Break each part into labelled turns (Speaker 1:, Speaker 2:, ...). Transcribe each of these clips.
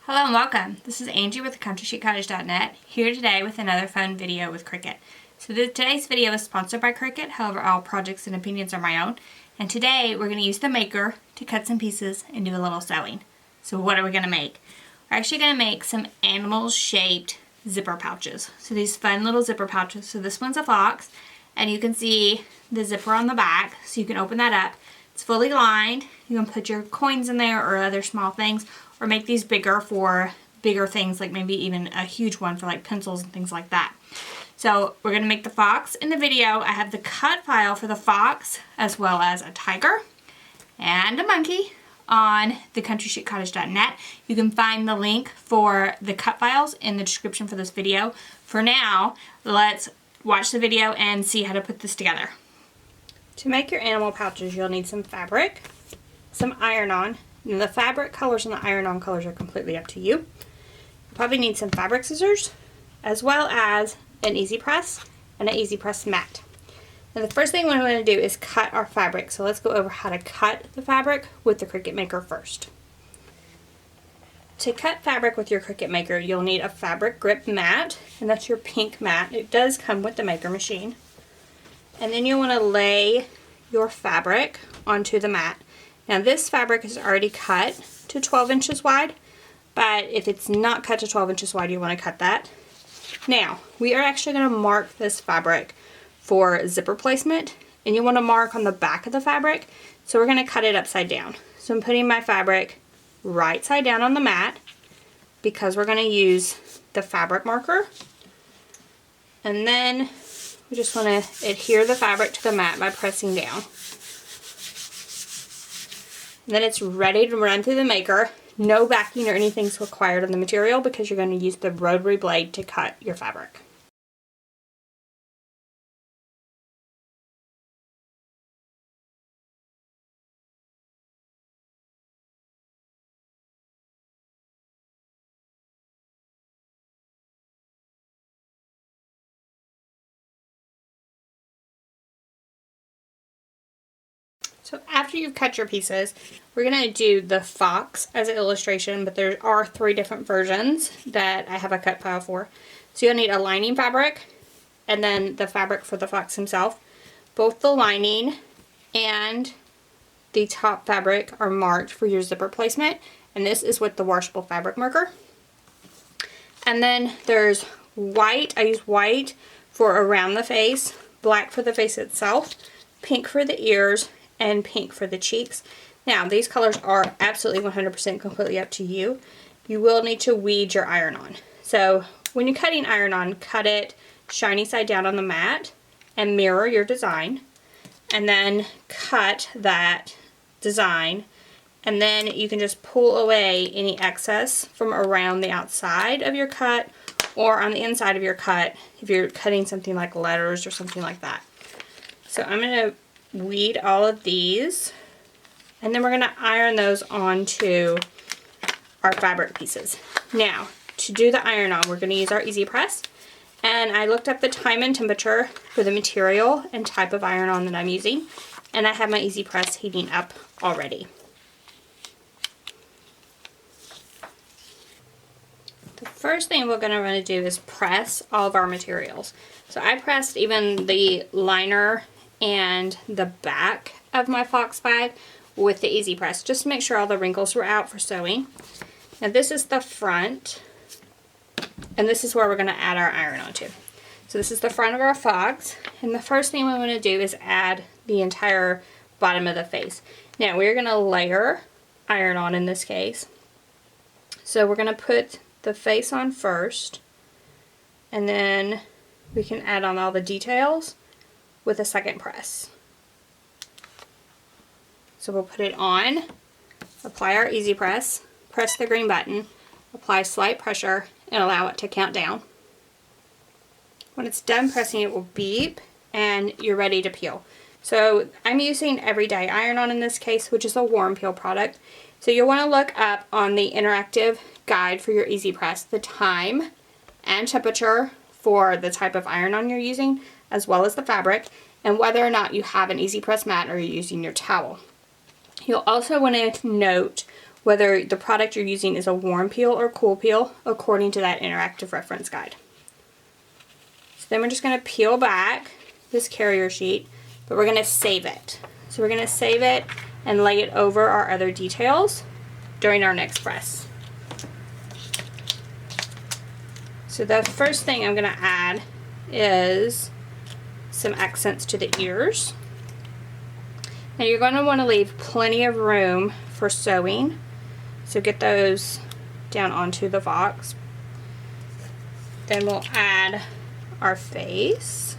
Speaker 1: Hello and welcome. This is Angie with CountryChicCottage.net, here today with another fun video with Cricut. So today's video is sponsored by Cricut, however all projects and opinions are my own. And today we're going to use the Maker to cut some pieces and do a little sewing. So what are we going to make? We're actually going to make some animal-shaped zipper pouches. So these fun little zipper pouches. So this one's a fox, and you can see the zipper on the back, so you can open that up. It's fully lined. You can put your coins in there or other small things, or make these bigger for bigger things, like maybe even a huge one for like pencils and things like that. So we're going to make the fox in the video. I have the cut file for the fox as well as a tiger and a monkey on the CountryChicCottage.net. You can find the link for the cut files in the description for this video. For now, let's watch the video and see how to put this together. To make your animal pouches, you'll need some fabric, some iron-on. The fabric colors and the iron-on colors are completely up to you. You'll probably need some fabric scissors, as well as an easy press and an easy press mat. Now the first thing we're going to do is cut our fabric. So let's go over how to cut the fabric with the Cricut Maker first. To cut fabric with your Cricut Maker, you'll need a fabric grip mat, and that's your pink mat. It does come with the Maker machine. And then you'll want to lay your fabric onto the mat. Now this fabric is already cut to 12 inches wide, but if it's not cut to 12 inches wide, you want to cut that. Now, we are actually going to mark this fabric for zipper placement, and you want to mark on the back of the fabric, so we're going to cut it upside down. So I'm putting my fabric right side down on the mat because we're going to use the fabric marker, and then we just want to adhere the fabric to the mat by pressing down. And then it's ready to run through the Maker. No backing or anything is required on the material because you're going to use the rotary blade to cut your fabric. So after you've cut your pieces, we're going to do the fox as an illustration, but there are 3 different versions that I have a cut file for. So you'll need a lining fabric and then the fabric for the fox himself. Both the lining and the top fabric are marked for your zipper placement, and this is with the washable fabric marker. And then there's white. I use white for around the face, black for the face itself, pink for the ears, and pink for the cheeks. Now these colors are absolutely 100% completely up to you. You will need to weed your iron-on. So when you're cutting iron-on, cut it shiny side down on the mat and mirror your design, and then cut that design, and then you can just pull away any excess from around the outside of your cut or on the inside of your cut if you're cutting something like letters or something like that. So I'm going to weed all of these, and then we're going to iron those onto our fabric pieces. Now, to do the iron-on, we're going to use our easy press, and I looked up the time and temperature for the material and type of iron-on that I'm using, and I have my easy press heating up already. The first thing we're going to do is press all of our materials. So I pressed even the liner and the back of my fox bag with the easy press, just to make sure all the wrinkles were out for sewing. Now this is the front, and this is where we're going to add our iron-on to. So this is the front of our fox, and the first thing we want to do is add the entire bottom of the face. Now we're going to layer iron-on in this case. So we're going to put the face on first, and then we can add on all the details with a second press. So we'll put it on, apply our easy press, press the green button, apply slight pressure, and allow it to count down. When it's done pressing, it will beep and you're ready to peel. So I'm using Everyday Iron-On in this case, which is a warm peel product. So you'll want to look up on the interactive guide for your easy press the time and temperature for the type of iron-on you're using, as well as the fabric, and whether or not you have an easy press mat or you're using your towel. You'll also want to note whether the product you're using is a warm peel or cool peel according to that interactive reference guide. So then we're just going to peel back this carrier sheet, but we're going to save it. So we're going to save it and lay it over our other details during our next press. So the first thing I'm going to add is some accents to the ears. Now you're going to want to leave plenty of room for sewing, so get those down onto the box. Then we'll add our face.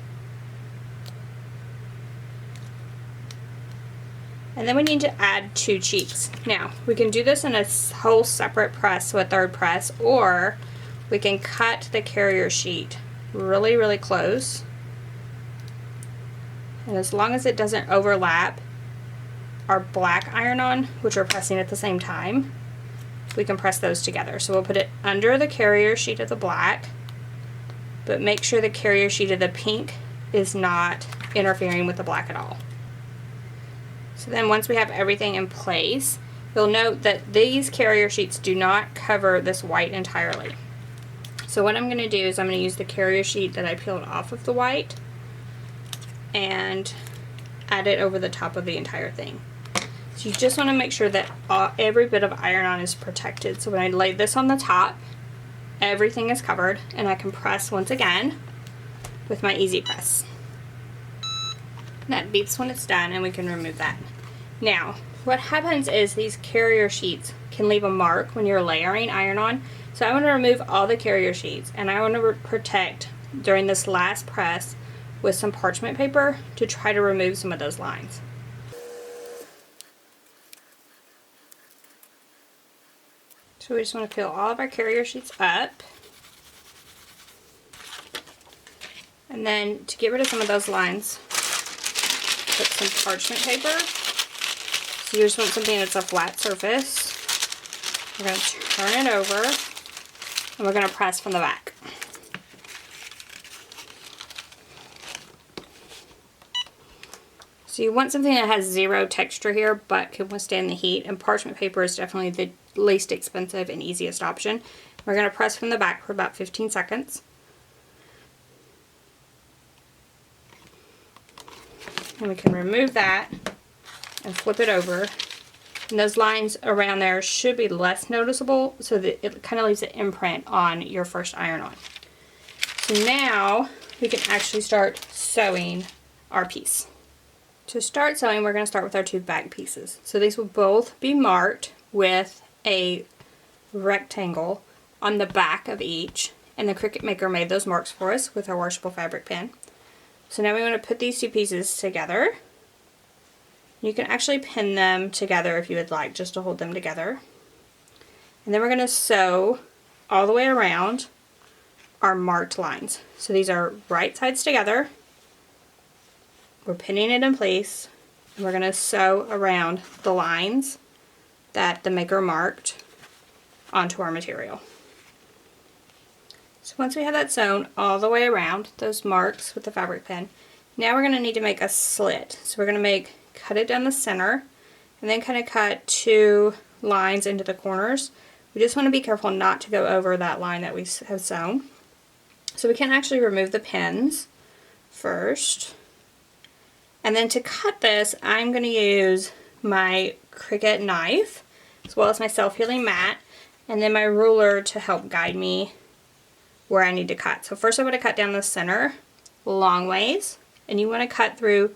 Speaker 1: And then we need to add 2 cheeks. Now, we can do this in a whole separate press, so a third press, or we can cut the carrier sheet really, really close. And as long as it doesn't overlap our black iron-on, which we're pressing at the same time, we can press those together. So we'll put it under the carrier sheet of the black, but make sure the carrier sheet of the pink is not interfering with the black at all. So then once we have everything in place, you'll note that these carrier sheets do not cover this white entirely. So what I'm going to do is I'm going to use the carrier sheet that I peeled off of the white and add it over the top of the entire thing. So you just want to make sure that every bit of iron-on is protected. So when I lay this on the top, everything is covered, and I can press once again with my easy press. That beeps when it's done, and we can remove that. Now, what happens is these carrier sheets can leave a mark when you're layering iron-on. So I want to remove all the carrier sheets, and I want to protect during this last press with some parchment paper to try to remove some of those lines. So we just want to peel all of our carrier sheets up. And then to get rid of some of those lines, put some parchment paper. So you just want something that's a flat surface. We're going to turn it over, and we're going to press from the back. So you want something that has zero texture here but can withstand the heat, and parchment paper is definitely the least expensive and easiest option. We're going to press from the back for about 15 seconds. And we can remove that and flip it over. And those lines around there should be less noticeable, so that it kind of leaves an imprint on your first iron-on. So now we can actually start sewing our piece. To start sewing, we're going to start with our 2 back pieces. So these will both be marked with a rectangle on the back of each, and the Cricut Maker made those marks for us with our washable fabric pen. So now we want to put these 2 pieces together. You can actually pin them together if you would like, just to hold them together. And then we're going to sew all the way around our marked lines. So these are right sides together. We're pinning it in place, and we're going to sew around the lines that the maker marked onto our material. So once we have that sewn all the way around those marks with the fabric pen, now we're going to need to make a slit. So we're going to cut it down the center, and then kind of cut 2 lines into the corners. We just want to be careful not to go over that line that we have sewn. So we can actually remove the pins first. And then to cut this, I'm going to use my Cricut knife, as well as my self-healing mat, and then my ruler to help guide me where I need to cut. So first I'm going to cut down the center long ways, and you want to cut through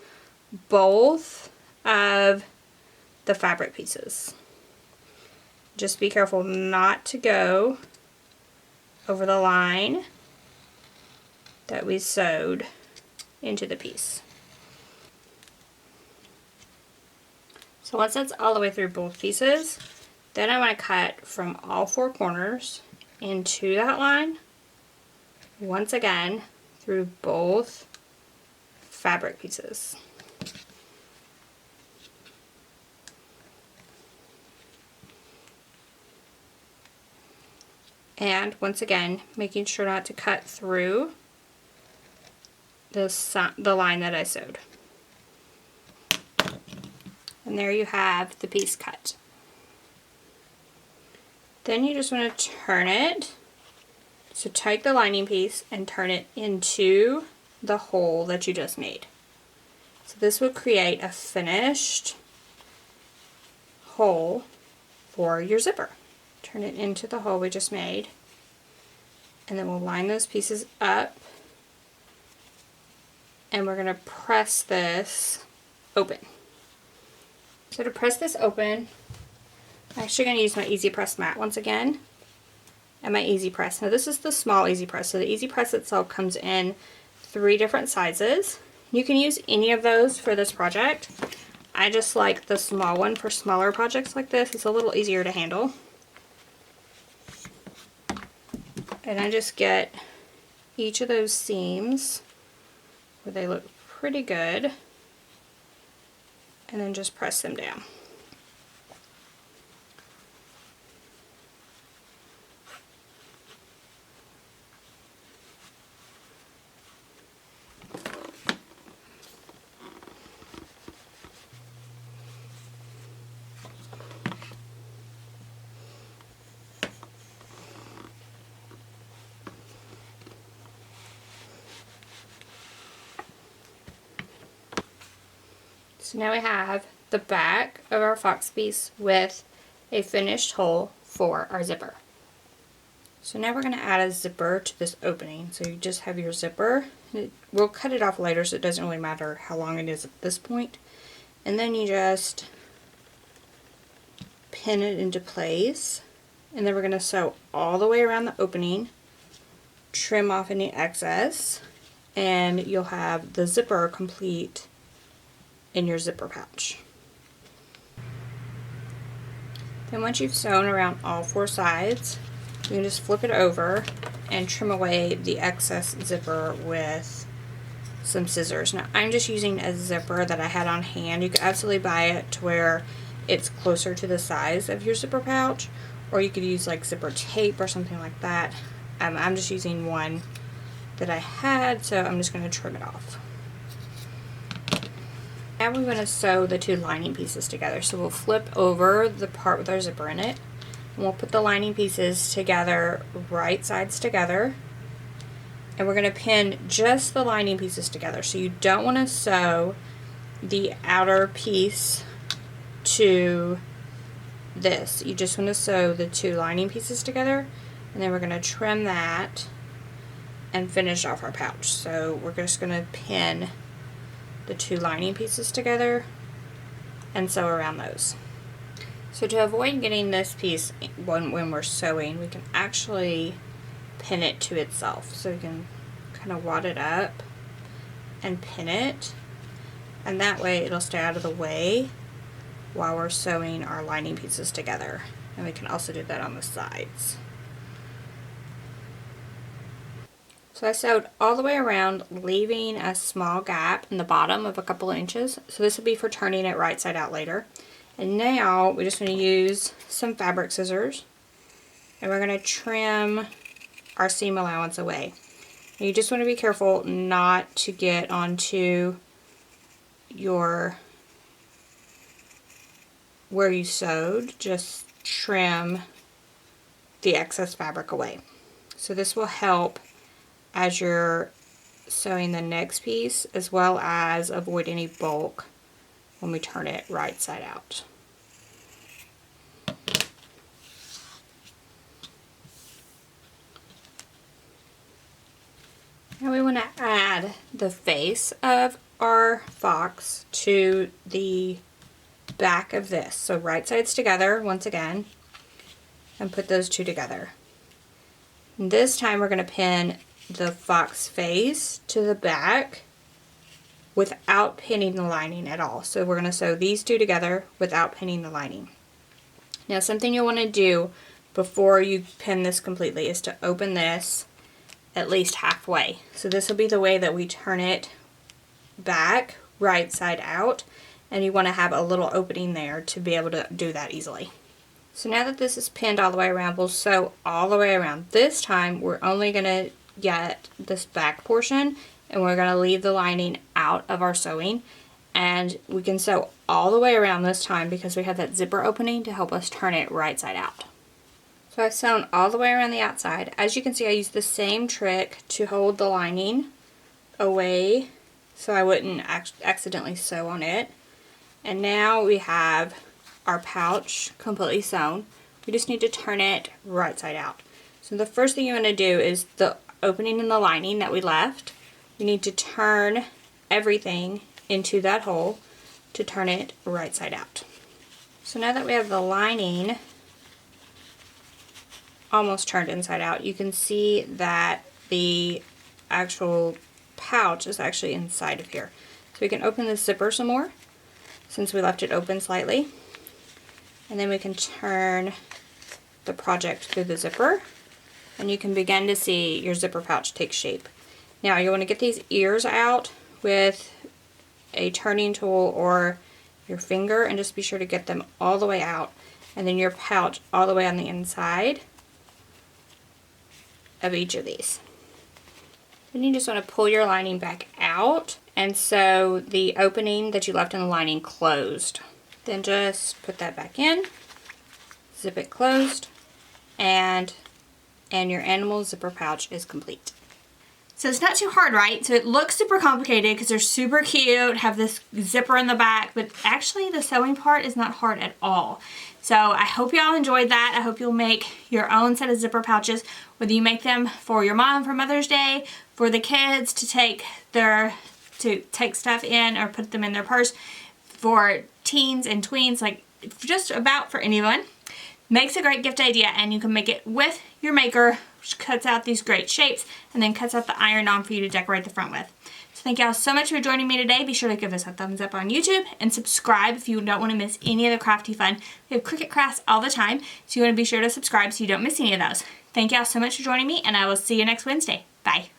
Speaker 1: both of the fabric pieces. Just be careful not to go over the line that we sewed into the piece. So once that's all the way through both pieces, then I want to cut from all 4 corners into that line, once again through both fabric pieces. And once again, making sure not to cut through the line that I sewed. And there you have the piece cut. Then you just want to turn it. So take the lining piece and turn it into the hole that you just made. So this would create a finished hole for your zipper. Turn it into the hole we just made. And then we'll line those pieces up. And we're going to press this open. So to press this open, I'm actually going to use my Easy Press mat once again. And my Easy Press. Now this is the small Easy Press. So the Easy Press itself comes in 3 different sizes. You can use any of those for this project. I just like the small one for smaller projects like this. It's a little easier to handle. And I just get each of those seams where they look pretty good, and then just press them down. So now we have the back of our fox piece with a finished hole for our zipper. So now we're going to add a zipper to this opening. So you just have your zipper. We'll cut it off later so it doesn't really matter how long it is at this point. And then you just pin it into place. And then we're going to sew all the way around the opening, trim off any excess, and you'll have the zipper complete in your zipper pouch. Then once you've sewn around all 4 sides, you can just flip it over and trim away the excess zipper with some scissors. Now I'm just using a zipper that I had on hand. You could absolutely buy it to where it's closer to the size of your zipper pouch, or you could use like zipper tape or something like that. I'm just using one that I had, so I'm just going to trim it off. Now we're going to sew the 2 lining pieces together. So we'll flip over the part with our zipper in it, and we'll put the lining pieces together, right sides together, and we're going to pin just the lining pieces together. So you don't want to sew the outer piece to this. You just want to sew the 2 lining pieces together, and then we're going to trim that and finish off our pouch. So we're just going to pin the 2 lining pieces together and sew around those. So to avoid getting this piece when we're sewing, we can actually pin it to itself. So we can kind of wad it up and pin it, and that way it'll stay out of the way while we're sewing our lining pieces together. And we can also do that on the sides. So I sewed all the way around, leaving a small gap in the bottom of a couple of inches. So this will be for turning it right side out later. And now we just want to use some fabric scissors, and we're going to trim our seam allowance away. And you just want to be careful not to get onto your where you sewed. Just trim the excess fabric away. So this will help as you're sewing the next piece, as well as avoid any bulk when we turn it right side out. Now we want to add the face of our fox to the back of this. So right sides together once again, and put those 2 together. And this time we're going to pin the fox face to the back without pinning the lining at all. So we're going to sew these 2 together without pinning the lining. Now something you'll want to do before you pin this completely is to open this at least halfway. So this will be the way that we turn it back, right side out, and you want to have a little opening there to be able to do that easily. So now that this is pinned all the way around, we'll sew all the way around. This time we're only going to get this back portion, and we're going to leave the lining out of our sewing, and we can sew all the way around this time because we have that zipper opening to help us turn it right side out. So So I've sewn all the way around the outside. As you can see, I used the same trick to hold the lining away so I wouldn't accidentally sew on it. And now we have our pouch completely sewn. We just need to turn it right side out. So the first thing you want to do is the opening in the lining that we left. You need to turn everything into that hole to turn it right side out. So now that we have the lining almost turned inside out, you can see that the actual pouch is actually inside of here. So we can open the zipper some more since we left it open slightly. And then we can turn the project through the zipper and you can begin to see your zipper pouch take shape. Now you want to get these ears out with a turning tool or your finger and just be sure to get them all the way out, and then your pouch all the way on the inside of each of these. Then you just want to pull your lining back out and sew the opening that you left in the lining closed. Then just put that back in, zip it closed, and your animal zipper pouch is complete. So it's not too hard, right? So it looks super complicated because they're super cute, have this zipper in the back, but actually the sewing part is not hard at all. So I hope y'all enjoyed that. I hope you'll make your own set of zipper pouches, whether you make them for your mom for Mother's Day, for the kids to take stuff in or put them in their purse, for teens and tweens, like just about for anyone. Makes a great gift idea, and you can make it with your maker, which cuts out these great shapes and then cuts out the iron-on for you to decorate the front with. So thank y'all so much for joining me today. Be sure to give us a thumbs up on YouTube and subscribe if you don't want to miss any of the crafty fun. We have Cricut crafts all the time, so you want to be sure to subscribe so you don't miss any of those. Thank y'all so much for joining me, and I will see you next Wednesday. Bye.